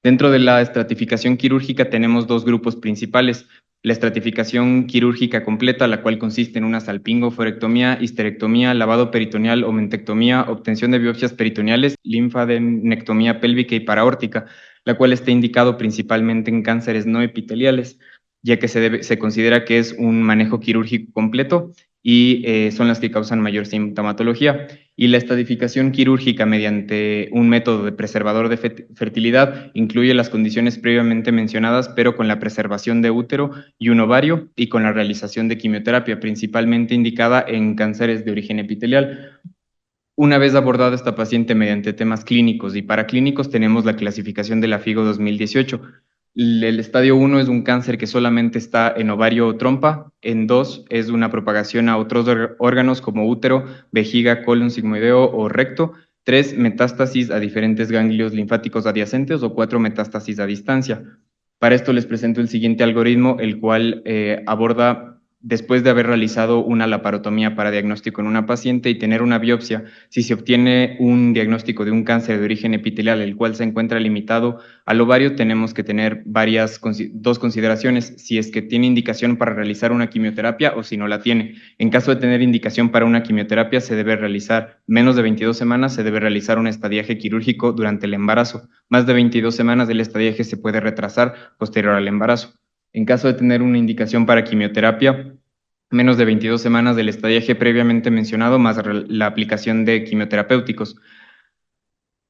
Dentro de la estratificación quirúrgica tenemos dos grupos principales. La estratificación quirúrgica completa, la cual consiste en una salpingoforectomía, histerectomía, lavado peritoneal o mentectomía, obtención de biopsias peritoneales, linfadenectomía pélvica y paraórtica, la cual está indicado principalmente en cánceres no epiteliales, ya que se considera que es un manejo quirúrgico completo y son las que causan mayor sintomatología. Y la estadificación quirúrgica mediante un método de preservador de fertilidad incluye las condiciones previamente mencionadas, pero con la preservación de útero y un ovario y con la realización de quimioterapia, principalmente indicada en cánceres de origen epitelial. Una vez abordada esta paciente mediante temas clínicos y paraclínicos, tenemos la clasificación de la FIGO 2018. El estadio 1 es un cáncer que solamente está en ovario o trompa. En 2 es una propagación a otros órganos como útero, vejiga, colon sigmoideo o recto. 3, metástasis a diferentes ganglios linfáticos adyacentes o 4, metástasis a distancia. Para esto les presento el siguiente algoritmo, el cual aborda después de haber realizado una laparotomía para diagnóstico en una paciente y tener una biopsia. Si se obtiene un diagnóstico de un cáncer de origen epitelial, el cual se encuentra limitado al ovario, tenemos que tener dos consideraciones: si es que tiene indicación para realizar una quimioterapia o si no la tiene. En caso de tener indicación para una quimioterapia, se debe realizar menos de 22 semanas, se debe realizar un estadiaje quirúrgico durante el embarazo. Más de 22 semanas del estadiaje se puede retrasar posterior al embarazo. En caso de tener una indicación para quimioterapia, menos de 22 semanas del estadiaje previamente mencionado más la aplicación de quimioterapéuticos.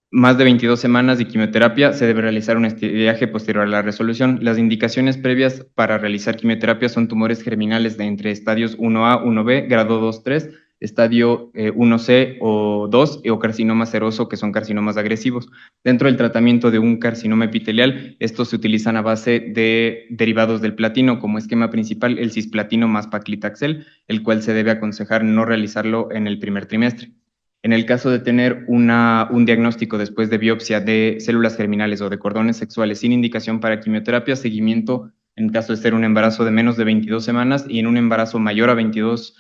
Más de 22 semanas de quimioterapia, se debe realizar un estadiaje posterior a la resolución. Las indicaciones previas para realizar quimioterapia son tumores germinales de entre estadios 1A, 1B, grado 2, 3, estadio 1C o 2 o carcinoma seroso, que son carcinomas agresivos. Dentro del tratamiento de un carcinoma epitelial, estos se utilizan a base de derivados del platino, como esquema principal el cisplatino más paclitaxel, el cual se debe aconsejar no realizarlo en el primer trimestre. En el caso de tener un diagnóstico después de biopsia de células germinales o de cordones sexuales sin indicación para quimioterapia, seguimiento en caso de ser un embarazo de menos de 22 semanas y en un embarazo mayor a 22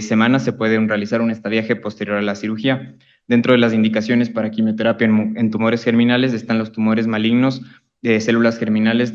semanas se puede realizar un estadiaje posterior a la cirugía. Dentro de las indicaciones para quimioterapia en tumores germinales están los tumores malignos de células germinales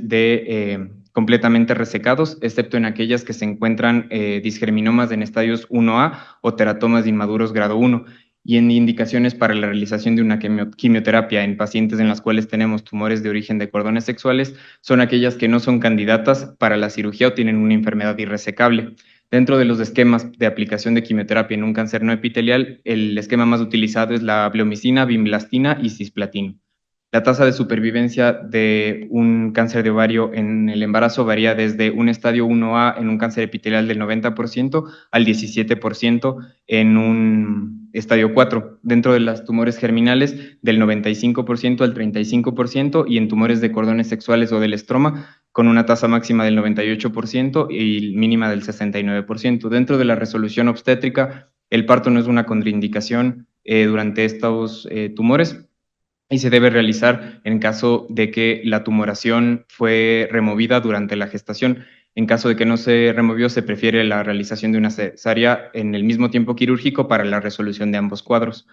completamente resecados, excepto en aquellas que se encuentran disgerminomas en estadios 1A o teratomas inmaduros grado 1. Y en indicaciones para la realización de una quimioterapia en pacientes en las cuales tenemos tumores de origen de cordones sexuales son aquellas que no son candidatas para la cirugía o tienen una enfermedad irresecable. Dentro de los esquemas de aplicación de quimioterapia en un cáncer no epitelial, el esquema más utilizado es la bleomicina, vinblastina y cisplatino. La tasa de supervivencia de un cáncer de ovario en el embarazo varía desde un estadio 1A en un cáncer epitelial del 90% al 17% en un estadio 4. Dentro de las tumores germinales, del 95% al 35%, y en tumores de cordones sexuales o del estroma, con una tasa máxima del 98% y mínima del 69%. Dentro de la resolución obstétrica, el parto no es una contraindicación durante estos tumores, y se debe realizar en caso de que la tumoración fue removida durante la gestación. En caso de que no se removió, se prefiere la realización de una cesárea en el mismo tiempo quirúrgico para la resolución de ambos cuadros.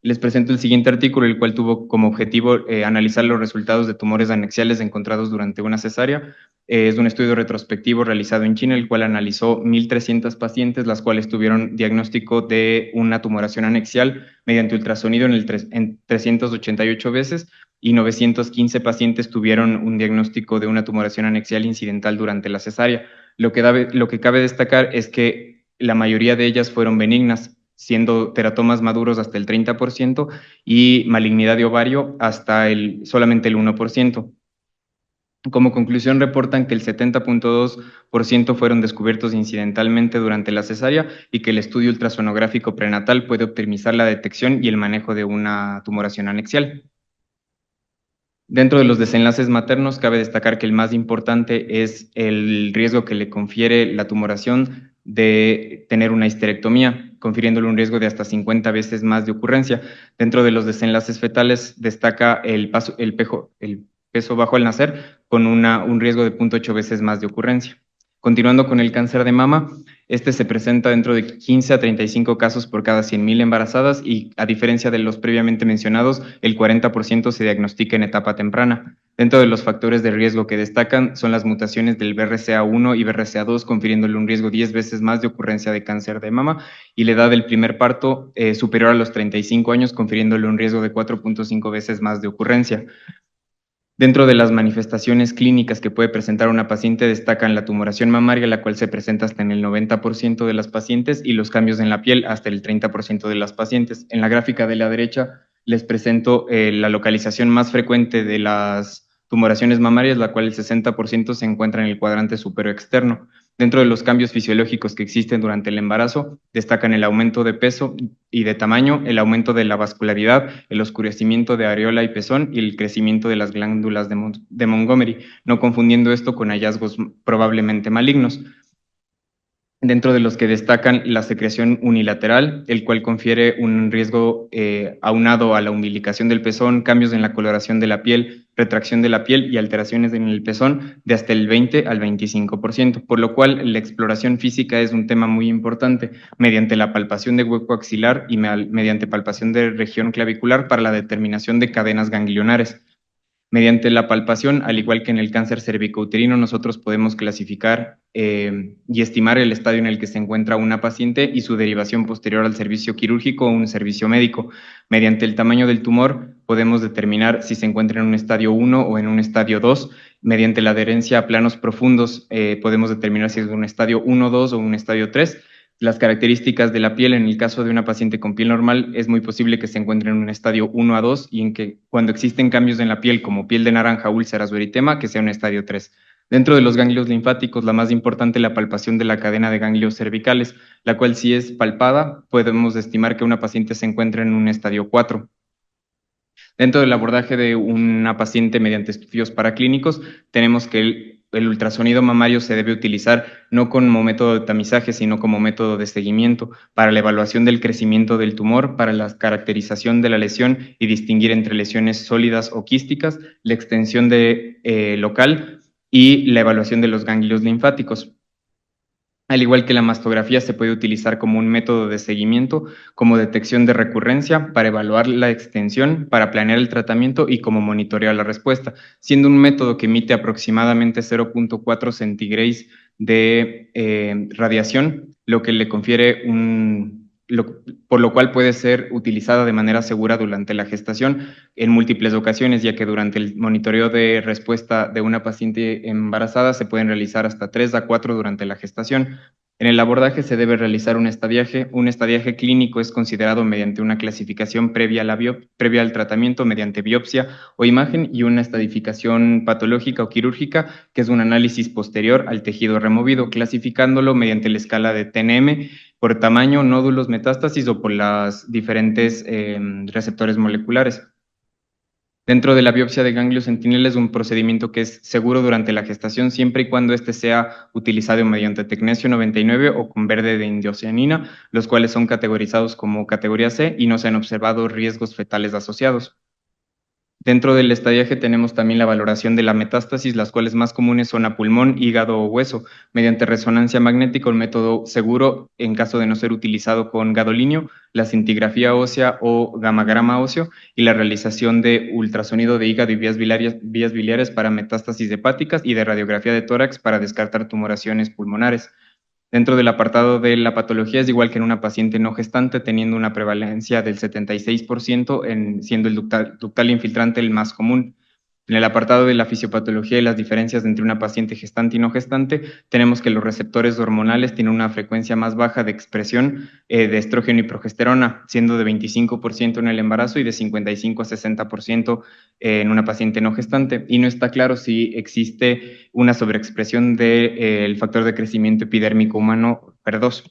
Les presento el siguiente artículo, el cual tuvo como objetivo analizar los resultados de tumores anexiales encontrados durante una cesárea. Es un estudio retrospectivo realizado en China, el cual analizó 1.300 pacientes, las cuales tuvieron diagnóstico de una tumoración anexial mediante ultrasonido en 388 veces, y 915 pacientes tuvieron un diagnóstico de una tumoración anexial incidental durante la cesárea. Lo que cabe destacar es que la mayoría de ellas fueron benignas, siendo teratomas maduros hasta el 30% y malignidad de ovario hasta solamente el 1%. Como conclusión, reportan que el 70.2% fueron descubiertos incidentalmente durante la cesárea y que el estudio ultrasonográfico prenatal puede optimizar la detección y el manejo de una tumoración anexial. Dentro de los desenlaces maternos, cabe destacar que el más importante es el riesgo que le confiere la tumoración de tener una histerectomía, confiriéndole un riesgo de hasta 50 veces más de ocurrencia. Dentro de los desenlaces fetales destaca el peso bajo al nacer, con un riesgo de 0.8 veces más de ocurrencia. Continuando con el cáncer de mama, este se presenta dentro de 15 a 35 casos por cada 100.000 embarazadas y, a diferencia de los previamente mencionados, el 40% se diagnostica en etapa temprana. Dentro de los factores de riesgo que destacan son las mutaciones del BRCA1 y BRCA2, confiriéndole un riesgo 10 veces más de ocurrencia de cáncer de mama, y la edad del primer parto superior a los 35 años, confiriéndole un riesgo de 4.5 veces más de ocurrencia. Dentro de las manifestaciones clínicas que puede presentar una paciente destacan la tumoración mamaria, la cual se presenta hasta en el 90% de las pacientes, y los cambios en la piel hasta el 30% de las pacientes. En la gráfica de la derecha les presento la localización más frecuente de las tumoraciones mamarias, la cual el 60% se encuentra en el cuadrante superior externo. Dentro de los cambios fisiológicos que existen durante el embarazo, destacan el aumento de peso y de tamaño, el aumento de la vascularidad, el oscurecimiento de areola y pezón y el crecimiento de las glándulas de Montgomery, no confundiendo esto con hallazgos probablemente malignos. Dentro de los que destacan la secreción unilateral, el cual confiere un riesgo aunado a la umbilicación del pezón, cambios en la coloración de la piel, retracción de la piel y alteraciones en el pezón de hasta el 20 al 25%, por lo cual la exploración física es un tema muy importante mediante la palpación de hueco axilar y mediante palpación de región clavicular para la determinación de cadenas ganglionares. Mediante la palpación, al igual que en el cáncer cervicouterino, nosotros podemos clasificar y estimar el estadio en el que se encuentra una paciente y su derivación posterior al servicio quirúrgico o un servicio médico. Mediante el tamaño del tumor, podemos determinar si se encuentra en un estadio 1 o en un estadio 2. Mediante la adherencia a planos profundos, podemos determinar si es un estadio 1, 2 o un estadio 3. Las características de la piel, en el caso de una paciente con piel normal, es muy posible que se encuentre en un estadio 1 a 2 y en que cuando existen cambios en la piel como piel de naranja, úlceras o eritema, que sea un estadio 3. Dentro de los ganglios linfáticos, la más importante es la palpación de la cadena de ganglios cervicales, la cual si es palpada, podemos estimar que una paciente se encuentra en un estadio 4. Dentro del abordaje de una paciente mediante estudios paraclínicos, tenemos que el ultrasonido mamario se debe utilizar no como método de tamizaje, sino como método de seguimiento para la evaluación del crecimiento del tumor, para la caracterización de la lesión y distinguir entre lesiones sólidas o quísticas, la extensión local y la evaluación de los ganglios linfáticos. Al igual que la mastografía, se puede utilizar como un método de seguimiento, como detección de recurrencia, para evaluar la extensión, para planear el tratamiento y como monitorear la respuesta, siendo un método que emite aproximadamente 0.4 centigrays de radiación, lo que le confiere por lo cual puede ser utilizada de manera segura durante la gestación en múltiples ocasiones, ya que durante el monitoreo de respuesta de una paciente embarazada se pueden realizar hasta 3 a 4 durante la gestación. En el abordaje se debe realizar un estadiaje. Un estadiaje clínico es considerado mediante una clasificación previa al tratamiento mediante biopsia o imagen, y una estadificación patológica o quirúrgica, que es un análisis posterior al tejido removido, clasificándolo mediante la escala de TNM por tamaño, nódulos, metástasis o por las diferentes receptores moleculares. Dentro de la biopsia de ganglios sentinela es un procedimiento que es seguro durante la gestación siempre y cuando este sea utilizado mediante tecnesio 99 o con verde de indocianina, los cuales son categorizados como categoría C y no se han observado riesgos fetales asociados. Dentro del estadiaje tenemos también la valoración de la metástasis, las cuales más comunes son a pulmón, hígado o hueso, mediante resonancia magnética, un método seguro en caso de no ser utilizado con gadolinio, la cintigrafía ósea o gamagrama óseo, y la realización de ultrasonido de hígado y vías biliares para metástasis hepáticas y de radiografía de tórax para descartar tumoraciones pulmonares. Dentro del apartado de la patología es igual que en una paciente no gestante, teniendo una prevalencia del 76%, siendo el ductal infiltrante el más común. En el apartado de la fisiopatología y las diferencias entre una paciente gestante y no gestante, tenemos que los receptores hormonales tienen una frecuencia más baja de expresión de estrógeno y progesterona, siendo de 25% en el embarazo y de 55 a 60% en una paciente no gestante, y no está claro si existe una sobreexpresión del factor de crecimiento epidérmico humano HER2.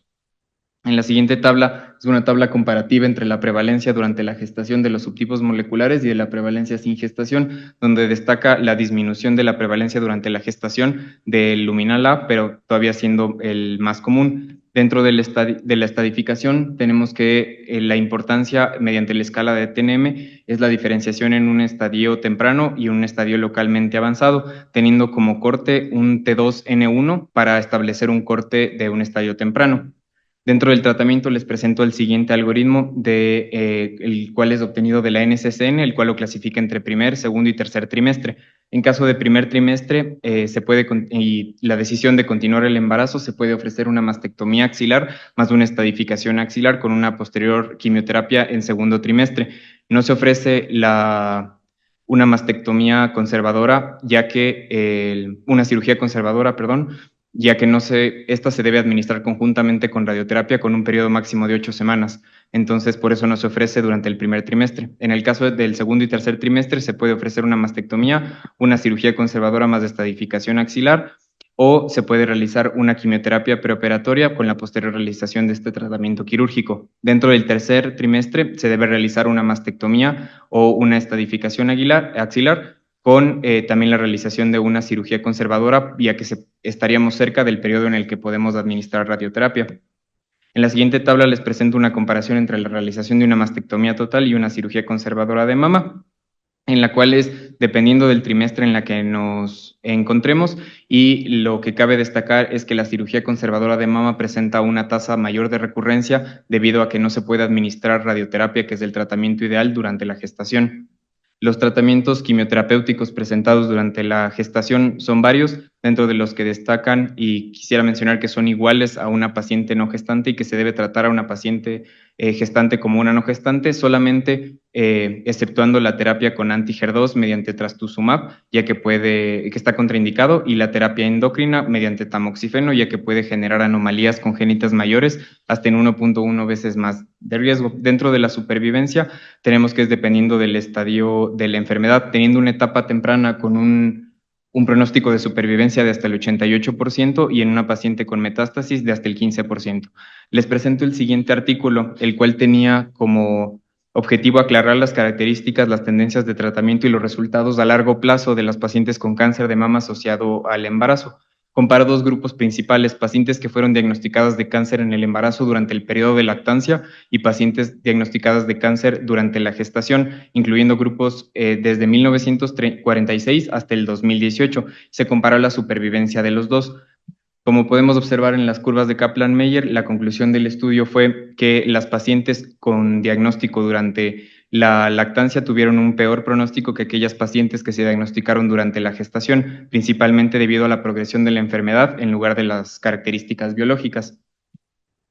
En la siguiente tabla es una tabla comparativa entre la prevalencia durante la gestación de los subtipos moleculares y de la prevalencia sin gestación, donde destaca la disminución de la prevalencia durante la gestación del luminal A, pero todavía siendo el más común. Dentro de la estadificación tenemos que la importancia mediante la escala de TNM es la diferenciación en un estadio temprano y un estadio localmente avanzado, teniendo como corte un T2N1 para establecer un corte de un estadio temprano. Dentro del tratamiento les presento el siguiente algoritmo, el cual es obtenido de la NCCN, el cual lo clasifica entre primer, segundo y tercer trimestre. En caso de primer trimestre, y la decisión de continuar el embarazo, se puede ofrecer una mastectomía axilar más una estadificación axilar con una posterior quimioterapia en segundo trimestre. No se ofrece una mastectomía conservadora, una cirugía conservadora, perdón, ya que esta se debe administrar conjuntamente con radioterapia con un periodo máximo de 8 semanas. Entonces, por eso no se ofrece durante el primer trimestre. En el caso del segundo y tercer trimestre, se puede ofrecer una mastectomía, una cirugía conservadora más estadificación axilar, o se puede realizar una quimioterapia preoperatoria con la posterior realización de este tratamiento quirúrgico. Dentro del tercer trimestre, se debe realizar una mastectomía o una estadificación axilar, con también la realización de una cirugía conservadora, ya que estaríamos cerca del periodo en el que podemos administrar radioterapia. En la siguiente tabla les presento una comparación entre la realización de una mastectomía total y una cirugía conservadora de mama, en la cual dependiendo del trimestre en la que nos encontremos, y lo que cabe destacar es que la cirugía conservadora de mama presenta una tasa mayor de recurrencia debido a que no se puede administrar radioterapia, que es el tratamiento ideal durante la gestación. Los tratamientos quimioterapéuticos presentados durante la gestación son varios, dentro de los que destacan, y quisiera mencionar que son iguales a una paciente no gestante y que se debe tratar a una paciente gestante como una no gestante, solamente exceptuando la terapia con anti-HER2 mediante trastuzumab, ya que está contraindicado, y la terapia endocrina mediante tamoxifeno, ya que puede generar anomalías congénitas mayores hasta en 1.1 veces más de riesgo. Dentro de la supervivencia, tenemos que es dependiendo del estadio de la enfermedad, teniendo una etapa temprana con un pronóstico de supervivencia de hasta el 88% y en una paciente con metástasis de hasta el 15%. Les presento el siguiente artículo, el cual tenía como objetivo aclarar las características, las tendencias de tratamiento y los resultados a largo plazo de las pacientes con cáncer de mama asociado al embarazo. Compara dos grupos principales: pacientes que fueron diagnosticadas de cáncer en el embarazo durante el periodo de lactancia y pacientes diagnosticadas de cáncer durante la gestación, incluyendo grupos desde 1946 hasta el 2018. Se compara la supervivencia de los dos. Como podemos observar en las curvas de Kaplan-Meier, la conclusión del estudio fue que las pacientes con diagnóstico durante la lactancia tuvieron un peor pronóstico que aquellas pacientes que se diagnosticaron durante la gestación, principalmente debido a la progresión de la enfermedad en lugar de las características biológicas.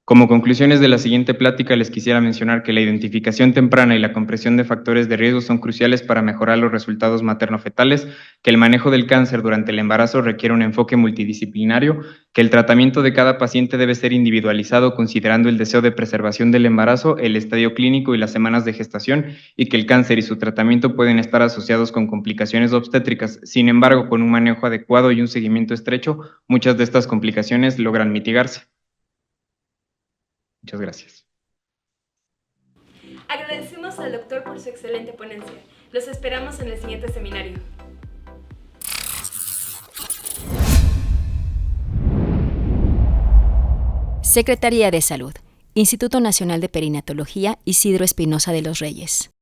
Como conclusiones de la siguiente plática, les quisiera mencionar que la identificación temprana y la comprensión de factores de riesgo son cruciales para mejorar los resultados materno-fetales, que el manejo del cáncer durante el embarazo requiere un enfoque multidisciplinario, que el tratamiento de cada paciente debe ser individualizado considerando el deseo de preservación del embarazo, el estadio clínico y las semanas de gestación, y que el cáncer y su tratamiento pueden estar asociados con complicaciones obstétricas. Sin embargo, con un manejo adecuado y un seguimiento estrecho, muchas de estas complicaciones logran mitigarse. Muchas gracias. Agradecemos al doctor por su excelente ponencia. Los esperamos en el siguiente seminario. Secretaría de Salud, Instituto Nacional de Perinatología Isidro Espinosa de los Reyes.